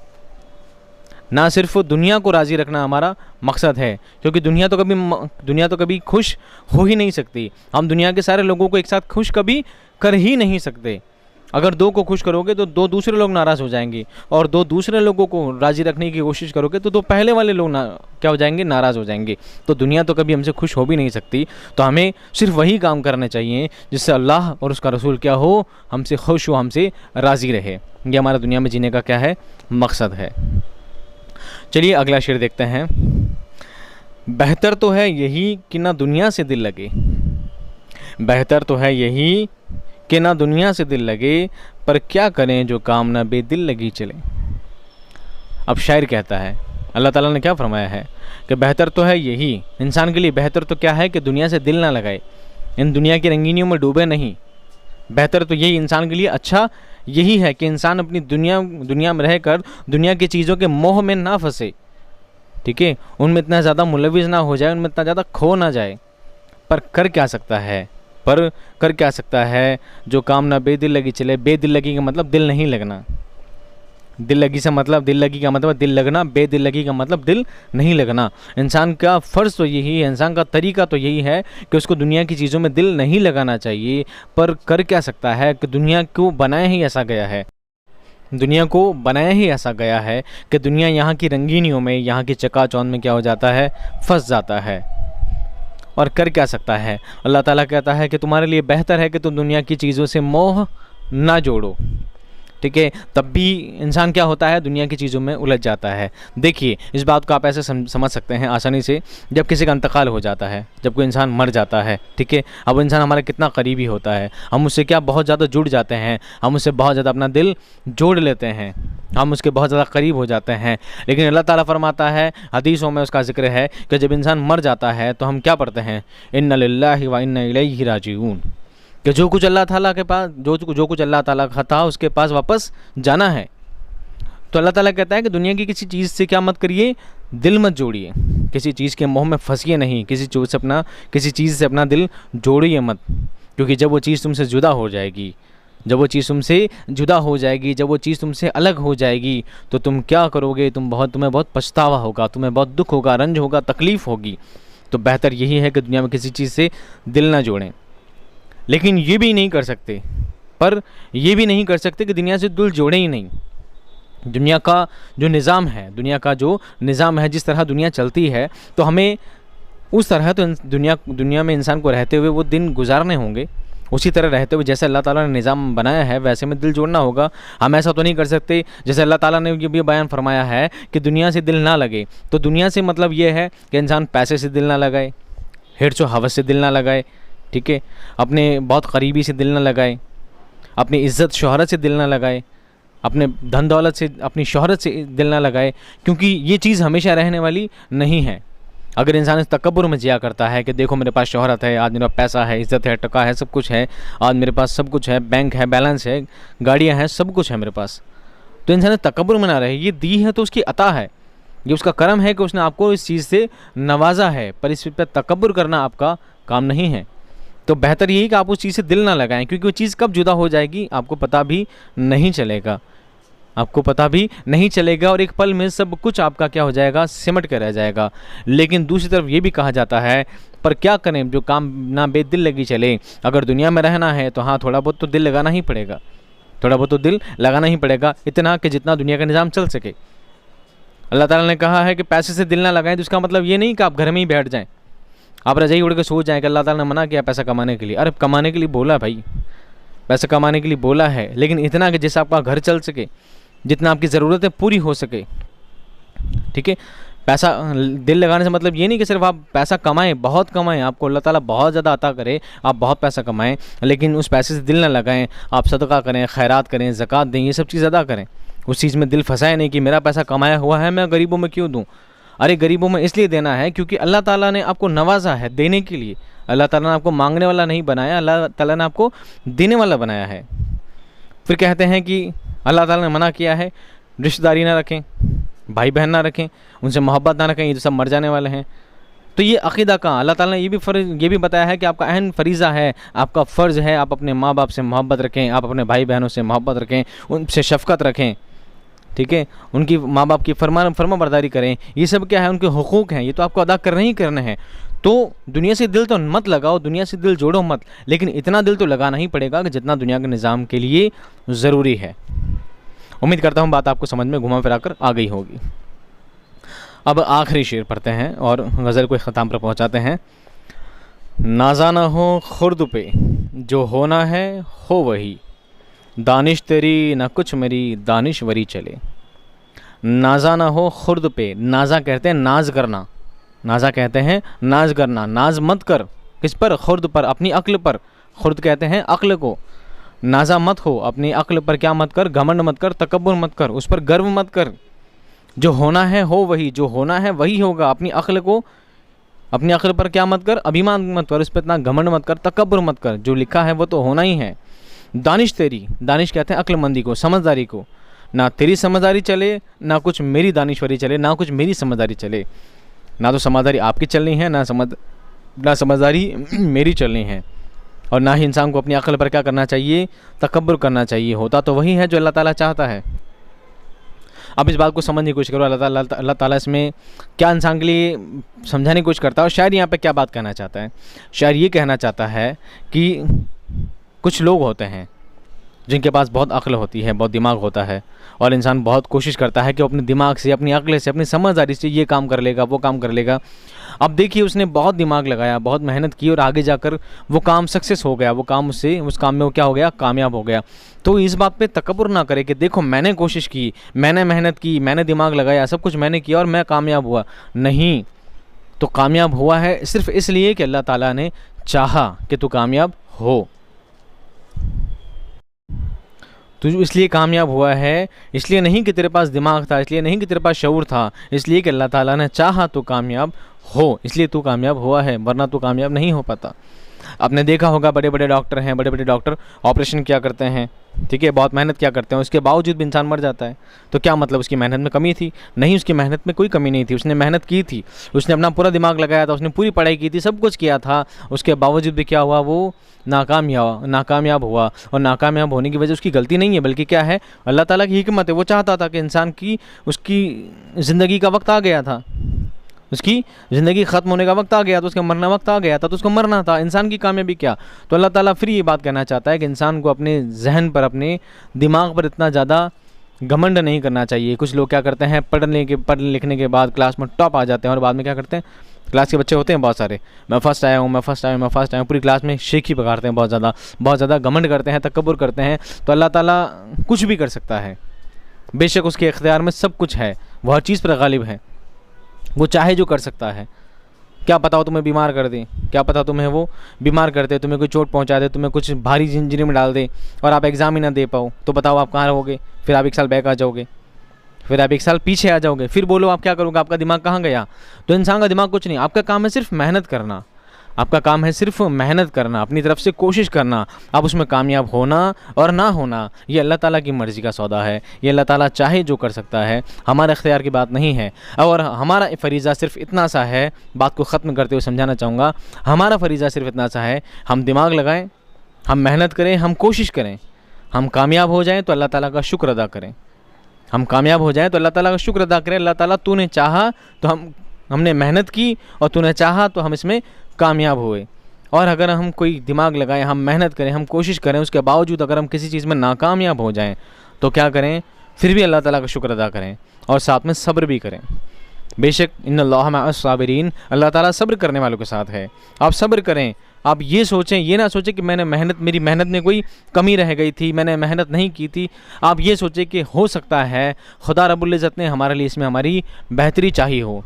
ना सिर्फ दुनिया को राज़ी रखना हमारा मकसद है, क्योंकि दुनिया तो कभी खुश हो ही नहीं सकती। हम दुनिया के सारे लोगों को एक साथ खुश कभी कर ही नहीं सकते। अगर 2 को खुश करोगे तो 2 दूसरे लोग नाराज़ हो जाएंगे, और 2 दूसरे लोगों को राज़ी रखने की कोशिश करोगे तो 2 पहले वाले लोग क्या हो जाएंगे? नाराज़ हो जाएंगे। तो दुनिया तो कभी हमसे खुश हो भी नहीं सकती। तो हमें सिर्फ वही काम करने चाहिए जिससे अल्लाह और उसका रसूल क्या हो, हमसे खुश हो, हमसे राज़ी रहे। ये हमारा दुनिया में जीने का क्या है? मकसद है। चलिए अगला शेर देखते हैं। बेहतर तो है यही कि ना दुनिया से दिल लगे, बेहतर तो है यही कि ना दुनिया से दिल लगे, पर क्या करें जो काम ना बेदिल लगी चले। अब शायर कहता है, अल्लाह ताला ने क्या फरमाया है कि बेहतर तो है यही, इंसान के लिए बेहतर तो क्या है कि दुनिया से दिल ना लगाए, इन दुनिया की रंगीनियों में डूबे नहीं। बेहतर तो यही, इंसान के लिए अच्छा यही है कि इंसान अपनी दुनिया में रहकर दुनिया की चीज़ों के मोह में ना फंसे, ठीक है, उनमें इतना ज़्यादा मुलविस ना हो जाए, उनमें इतना ज़्यादा खो ना जाए। पर कर क्या सकता है जो काम ना बेदिल लगी चले। बेदिल लगी का मतलब दिल नहीं लगना, दिल लगी का मतलब दिल लगना, बेदिल लगी का मतलब दिल नहीं लगना। इंसान का फ़र्ज़ तो यही है, इंसान का तरीका तो यही है कि उसको दुनिया की चीज़ों में दिल नहीं लगाना चाहिए। पर कर क्या सकता है कि दुनिया को बनाया ही ऐसा गया है, दुनिया को बनाया ही ऐसा गया है कि दुनिया यहाँ की रंगीनियों में, यहाँ की चकाचौंध में क्या हो जाता है? फंस जाता है। और कर क्या सकता है? अल्लाह ताला कहता है कि तुम्हारे लिए बेहतर है कि तुम दुनिया की चीज़ों से मोह ना जोड़ो, ठीक है। तब भी इंसान क्या होता है? दुनिया की चीज़ों में उलझ जाता है। देखिए, इस बात को आप ऐसे समझ सकते हैं आसानी से, जब किसी का इंतकाल हो जाता है, जब कोई इंसान मर जाता है, ठीक है, अब इंसान हमारा कितना करीबी होता है, हम उससे क्या बहुत ज़्यादा जुड़ जाते हैं, हम उससे बहुत ज़्यादा अपना दिल जोड़ लेते हैं, हम उसके बहुत ज़्यादा करीब हो जाते हैं। लेकिन अल्लाह ताला फरमाता है, हदीसों में उसका जिक्र है कि जब इंसान मर जाता है तो हम क्या पढ़ते हैं? इन्ना लिल्लाहि व इन्ना इलैहि राजिऊन, कि जो कुछ अल्लाह ताला के पास, जो कुछ अल्लाह ताला का था उसके पास वापस जाना है। तो अल्लाह ताला कहता है कि दुनिया की किसी चीज़ से क्या मत करिए? दिल मत जोड़िए, किसी चीज़ के मोह में फंसिए नहीं, किसी चीज़ से अपना दिल जोड़िए मत, क्योंकि जब वो चीज़ तुमसे जुदा हो जाएगी, जब वो चीज़ तुमसे अलग हो जाएगी, तो तुम क्या करोगे? तुम्हें बहुत पछतावा होगा, तुम्हें बहुत दुख होगा, रंज होगा, तकलीफ़ होगी। तो बेहतर यही है कि दुनिया में किसी चीज़ से दिल ना जोड़ें। लेकिन ये भी नहीं कर सकते कि दुनिया से दिल जोड़ें ही नहीं। दुनिया का जो निज़ाम है, जिस तरह दुनिया चलती है, तो हमें उस तरह तो दुनिया में इंसान को रहते हुए वो दिन गुजारने होंगे। उसी तरह रहते हुए जैसे अल्लाह ताला ने निज़ाम बनाया है वैसे में दिल जोड़ना होगा। हम ऐसा तो नहीं कर सकते जैसे अल्लाह ताला ने ये भी बयान फरमाया है कि दुनिया से दिल ना लगे। तो दुनिया से मतलब ये है कि इंसान पैसे से दिल ना लगाए, हिर्स व हवस से दिल ना लगाए, ठीक है, अपने बहुत करीबी से दिल ना लगाए, अपनी इज़्ज़त शोहरत से दिल ना लगाए, अपने धन दौलत से, अपनी शोहरत से दिल ना लगाए, क्योंकि ये चीज़ हमेशा रहने वाली नहीं है। अगर इंसान इस तकब्बुर में जिया करता है कि देखो मेरे पास शोहरत है, आज मेरे पास पैसा है, इज़्ज़त है, टका है, सब कुछ है, आज मेरे पास सब कुछ है, बैंक है, बैलेंस है, गाड़ियाँ हैं, सब कुछ है मेरे पास, तो इंसान तकब्बुर में ना रहे। ये दी है तो उसकी अता है, ये उसका करम है कि उसने आपको इस चीज़ से नवाजा है, पर इस पर तकब्बुर करना आपका काम नहीं है। तो बेहतर यही कि आप उस चीज़ से दिल ना लगाएं, क्योंकि वो चीज़ कब जुदा हो जाएगी आपको पता भी नहीं चलेगा, और एक पल में सब कुछ आपका क्या हो जाएगा, सिमट कर रह जाएगा। लेकिन दूसरी तरफ ये भी कहा जाता है, पर क्या करें, जो काम ना बेदिल लगी चले। अगर दुनिया में रहना है तो हाँ, थोड़ा बहुत तो दिल लगाना ही पड़ेगा, इतना कि जितना दुनिया का निज़ाम चल सके। अल्लाह ताला ने कहा है कि पैसे से दिल ना लगाएं, तो इसका मतलब ये नहीं कि आप घर में ही बैठ जाएं, आप रजाई उड़ के सो जाएं कि अल्लाह ताला ने मना किया पैसा कमाने के लिए। अरे कमाने के लिए बोला भाई, पैसा कमाने के लिए बोला है, लेकिन इतना कि जिससे आपका घर चल सके, जितना आपकी ज़रूरतें पूरी हो सके, ठीक है। पैसा दिल लगाने से मतलब ये नहीं कि सिर्फ आप पैसा कमाएं, बहुत कमाएं, आपको अल्लाह ताला बहुत ज़्यादा अता करे, आप बहुत पैसा कमाएं, लेकिन उस पैसे से दिल ना लगाएं। आप सदका करें, खैरात करें, ज़कात दें, ये सब चीज़ अदा करें, उस चीज़ में दिल फंसाए नहीं कि मेरा पैसा कमाया हुआ है, मैं गरीबों में क्यों दूँ। अरे गरीबों में इसलिए देना है क्योंकि अल्लाह ताला ने आपको नवाजा है देने के लिए। अल्लाह ताला ने आपको मांगने वाला नहीं बनाया, अल्लाह ताला ने आपको देने वाला बनाया है। फिर कहते हैं कि अल्लाह ताला ने मना किया है रिश्तेदारी ना रखें, भाई बहन ना रखें, उनसे मोहब्बत ना रखें, ये तो सब मर जाने वाले हैं। तो ये अक़ीदा का अल्लाह ताला ने ये भी बताया है कि आपका अहम फरीज़ा है, आपका फ़र्ज़ है, आप अपने माँ बाप से मोहब्बत रखें, आप अपने भाई बहनों से मोहब्बत रखें, उनसे शफ़क़त रखें, ठीक है, उनकी माँ बाप की फर्माबरदारी करें। ये सब क्या है, उनके हुकूक़ हैं, ये तो आपको अदा करने ही करने हैं। तो दुनिया से दिल तो मत लगाओ, दुनिया से दिल जोड़ो मत, लेकिन इतना दिल तो लगाना ही पड़ेगा कि जितना दुनिया के निज़ाम के लिए ज़रूरी है। उम्मीद करता हूँ बात आपको समझ में घुमा फिरा कर आ गई होगी। अब आखिरी शेर पढ़ते हैं और गज़ल को ख़त्म पर पहुँचाते हैं। नाज़ा न हो खुर्द पे, जो होना है हो वही, दानिश तेरी न कुछ मेरी दानिशवरी चले। नाज़ा न हो खुर्द पे, नाज़ा कहते हैं नाज करना, नाज मत कर, किस पर, खुर्द पर, अपनी अक्ल पर। खुर्द कहते हैं अक्ल को। नाज़ा मत हो, अपनी अक्ल पर क्या मत कर, घमंड मत कर, तकब्बुर मत कर, उस पर गर्व मत कर। जो होना है हो वही, जो होना है वही होगा। अपनी अक्ल पर क्या मत कर, अभिमान मत कर, उस पर इतना घमंड मत कर, तकब्बुर मत कर। जो लिखा है वो तो होना ही है। दानिश तेरी, दानिश कहते हैं अक्लमंदी को, समझदारी को। ना तेरी समझदारी चले, ना कुछ मेरी दानिशवरी चले, ना कुछ मेरी समझदारी चले। ना तो समझदारी आपकी चलनी है, ना समझदारी मेरी चलनी है। और ना ही इंसान को अपनी अक्ल पर क्या करना चाहिए, तकब्बुर करना चाहिए। होता तो वही है जो अल्लाह ताला चाहता है। अब इस बात को समझने की कोशिश करो, अल्लाह ताला इसमें क्या इंसान के लिए समझाने की कोशिश करता है। और शायर यहाँ पे क्या बात कहना चाहता है, शायर ये कहना चाहता है कि कुछ लोग होते हैं जिनके पास बहुत अक्ल होती है, बहुत दिमाग होता है, और इंसान बहुत कोशिश करता है कि अपने दिमाग से, अपनी अक्ल से, अपनी समझदारी से ये काम कर लेगा, वो काम कर लेगा। अब देखिए उसने बहुत दिमाग लगाया, बहुत मेहनत की, और आगे जाकर वो काम सक्सेस हो गया, वो काम उस काम में वो क्या हो गया, कामयाब हो गया। तो इस बात पे तकब्बुर ना करे कि देखो मैंने कोशिश की, मैंने मेहनत की, मैंने दिमाग लगाया, सब कुछ मैंने किया और मैं कामयाब हुआ। नहीं, तो कामयाब हुआ है सिर्फ इसलिए कि अल्लाह ताला ने चाहा कि तू कामयाब हो। तू इसलिए कामयाब हुआ है, इसलिए नहीं कि तेरे पास दिमाग था, इसलिए नहीं कि तेरे पास शऊर था, इसलिए कि अल्लाह ताला ने चाहा तो कामयाब हो, इसलिए तू कामयाब हुआ है, वरना तू कामयाब नहीं हो पाता। आपने देखा होगा बड़े बड़े डॉक्टर हैं, बड़े बड़े डॉक्टर ऑपरेशन किया करते हैं, ठीक है, बहुत मेहनत क्या करते हैं, उसके बावजूद भी इंसान मर जाता है। तो क्या मतलब उसकी मेहनत में कमी थी? नहीं, उसकी मेहनत में कोई कमी नहीं थी, उसने मेहनत की थी, उसने अपना पूरा दिमाग लगाया था, उसने पूरी पढ़ाई की थी, सब कुछ किया था, उसके बावजूद भी क्या हुआ, वो नाकामयाब हुआ। और नाकामयाब होने की वजह उसकी गलती नहीं है, बल्कि क्या है, अल्लाह ताला की हिकमत है। वो चाहता था कि इंसान की उसकी ज़िंदगी का वक्त आ गया था, उसकी ज़िंदगी ख़त्म होने का वक्त आ गया, तो उसका मरना वक्त आ गया था, तो उसको मरना था। इंसान की कामयाबी क्या? तो अल्लाह ताला फिर ये बात कहना चाहता है कि इंसान को अपने जहन पर, अपने दिमाग पर इतना ज़्यादा घमंड नहीं करना चाहिए। कुछ लोग क्या करते हैं, पढ़ लिखने के बाद क्लास में टॉप आ जाते हैं और बाद में क्या करते हैं, क्लास के बच्चे होते हैं बहुत सारे, मैं फ़र्स्ट आया हूँ, पूरी क्लास में शेख ही पकाड़ते हैं, बहुत ज़्यादा घमंड करते हैं, तकब्बुर करते हैं। तो अल्लाह ताला कुछ भी कर सकता है, बेशक उसके इख्तियार में सब कुछ है, वो हर चीज़ पर गालिब है, वो चाहे जो कर सकता है। क्या पता हो तुम्हें बीमार कर दे, क्या पता तुम्हें वो बीमार कर दे, तुम्हें कोई चोट पहुंचा दे, तुम्हें कुछ भारी इंजरी में डाल दे और आप एग्ज़ाम ही ना दे पाओ, तो बताओ आप कहाँ रहोगे? फिर आप 1 साल बैक आ जाओगे, फिर आप 1 साल पीछे आ जाओगे, फिर बोलो आप क्या करोगे, आपका दिमाग कहाँ गया? तो इंसान का दिमाग कुछ नहीं, आपका काम है सिर्फ मेहनत करना, आपका काम है सिर्फ मेहनत करना, अपनी तरफ से कोशिश करना। अब उसमें कामयाब होना और ना होना ये अल्लाह ताला की मर्ज़ी का सौदा है, ये अल्लाह ताला चाहे जो कर सकता है, हमारे इख्तियार की बात नहीं है। और हमारा फ़रीज़ा सिर्फ इतना सा है, बात को ख़त्म करते हुए समझाना चाहूँगा, हमारा फ़रीज़ा सिर्फ इतना सा है, हम दिमाग लगाएँ, हम मेहनत करें, हम कोशिश करें, हम कामयाब हो जाएँ तो अल्लाह ताला का शुक्र अदा करें, हम कामयाब हो जाएँ तो अल्लाह ताला का शुक्र अदा करें। अल्लाह ताला तूने चाहा तो हमने मेहनत की और तूने चाहा तो हम इसमें कामयाब हुए। और अगर हम कोई दिमाग लगाएं, हम मेहनत करें, हम कोशिश करें, उसके बावजूद अगर हम किसी चीज़ में नाकामयाब हो जाएं तो क्या करें, फिर भी अल्लाह ताला का शुक्र अदा करें और साथ में सब्र भी करें। बेशक इन्नल्लाह मअस साबिरीन, अल्लाह ताला सब्र करने वालों के साथ है। आप सब्र करें, आप ये सोचें, ये ना सोचें कि मेरी मेहनत में कोई कमी रह गई थी, मैंने मेहनत नहीं की थी। आप ये सोचें कि हो सकता है खुदा रब्बुल इज़्ज़त ने हमारे लिए इसमें हमारी बेहतरी चाहिए हो।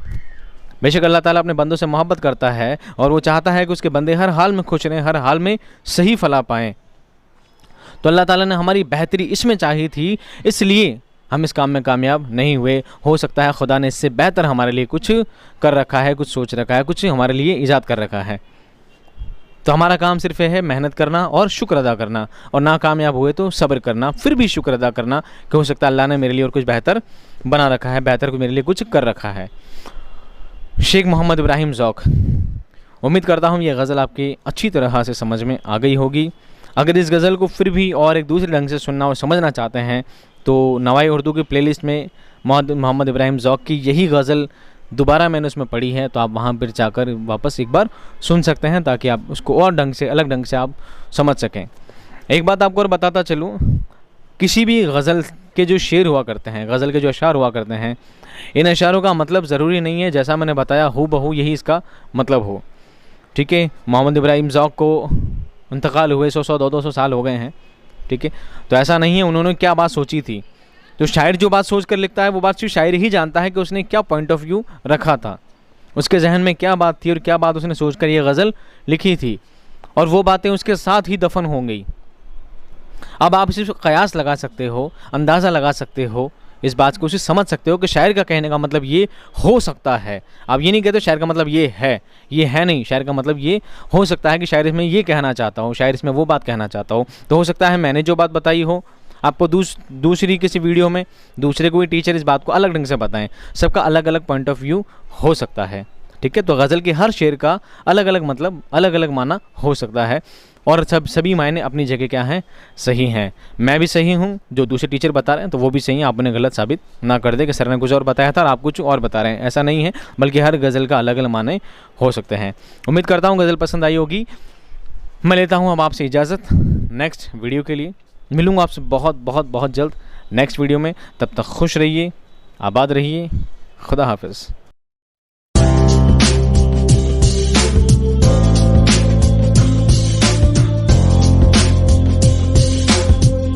बेशक अल्लाह ताला अपने बंदों से मोहब्बत करता है और वो चाहता है कि उसके बंदे हर हाल में खुश रहें, हर हाल में सही फला पाएँ। तो अल्लाह ताला ने हमारी बेहतरी इसमें चाहिए थी, इसलिए हम इस काम में कामयाब नहीं हुए। हो सकता है खुदा ने इससे बेहतर हमारे लिए कुछ कर रखा है, कुछ सोच रखा है, कुछ हमारे लिए ईजाद कर रखा है। तो हमारा काम सिर्फ है मेहनत करना और शुक्र अदा करना, और ना कामयाब हुए तो सब्र करना, फिर भी शुक्र अदा करना कि हो सकता है अल्लाह ने मेरे लिए और कुछ बेहतर बना रखा है, बेहतर को मेरे लिए कुछ कर रखा है। शेख मोहम्मद इब्राहिम ज़ौक़। उम्मीद करता हूँ ये गज़ल आपकी अच्छी तरह से समझ में आ गई होगी। अगर इस गज़ल को फिर भी और एक दूसरे ढंग से सुनना और समझना चाहते हैं तो नवाई उर्दू की प्लेलिस्ट में मोहम्मद इब्राहिम ज़ौक़ की यही गज़ल दोबारा मैंने उसमें पढ़ी है, तो आप वहाँ पर जाकर वापस एक बार सुन सकते हैं ताकि आप उसको और ढंग से, अलग ढंग से आप समझ सकें। एक बात आपको और बताता चलूँ, किसी भी गज़ल के जो शेर हुआ करते हैं, गज़ल के जो अशार हुआ करते हैं, इन अशारों का मतलब ज़रूरी नहीं है जैसा मैंने बताया हू बहू यही इसका मतलब हो। ठीक है, मोहम्मद इब्राहिम ज़ौक़ को इंतकाल हुए 100 200 साल हो गए हैं। ठीक है, तो ऐसा नहीं है उन्होंने क्या बात सोची थी। तो शायर जो बात सोच कर लिखता है वो बात सिर्फ शायर ही जानता है कि उसने क्या पॉइंट ऑफ व्यू रखा था, उसके जहन में क्या बात थी और क्या बात उसने सोच कर ये गज़ल लिखी थी, और वो बातें उसके साथ ही दफन हो गई। अब आप सिर्फ कयास लगा सकते हो, अंदाज़ा लगा सकते हो, इस बात को सिर्फ समझ सकते हो कि शायर का कहने का मतलब ये हो सकता है। आप ये नहीं कहते शायर का मतलब ये है नहीं, शायर का मतलब ये हो सकता है कि शायर इसमें ये कहना चाहता हो, शायर इसमें वो बात कहना चाहता हो। तो हो सकता है मैंने जो बात बताई हो आपको दूसरी किसी वीडियो में दूसरे कोई टीचर इस बात को अलग ढंग से बताएं, सबका अलग अलग पॉइंट ऑफ व्यू हो सकता है। ठीक है, तो गज़ल के हर शेर का अलग अलग मतलब, अलग अलग माना हो सकता है, और सभी मायने अपनी जगह क्या हैं, सही हैं। मैं भी सही हूँ, जो दूसरे टीचर बता रहे हैं तो वो भी सही है, आप उन्हें गलत साबित ना कर दे कि सर ने कुछ और बताया था और आप कुछ और बता रहे हैं, ऐसा नहीं है, बल्कि हर गज़ल का अलग अलग माने हो सकते हैं। उम्मीद करता हूँ गज़ल पसंद आई होगी। मैं लेता हूँ अब आपसे इजाज़त नेक्स्ट वीडियो के लिए। मिलूँगा आपसे बहुत बहुत बहुत जल्द नेक्स्ट वीडियो में। तब तक खुश रहिए, आबाद रहिए, खुदा हाफिज़।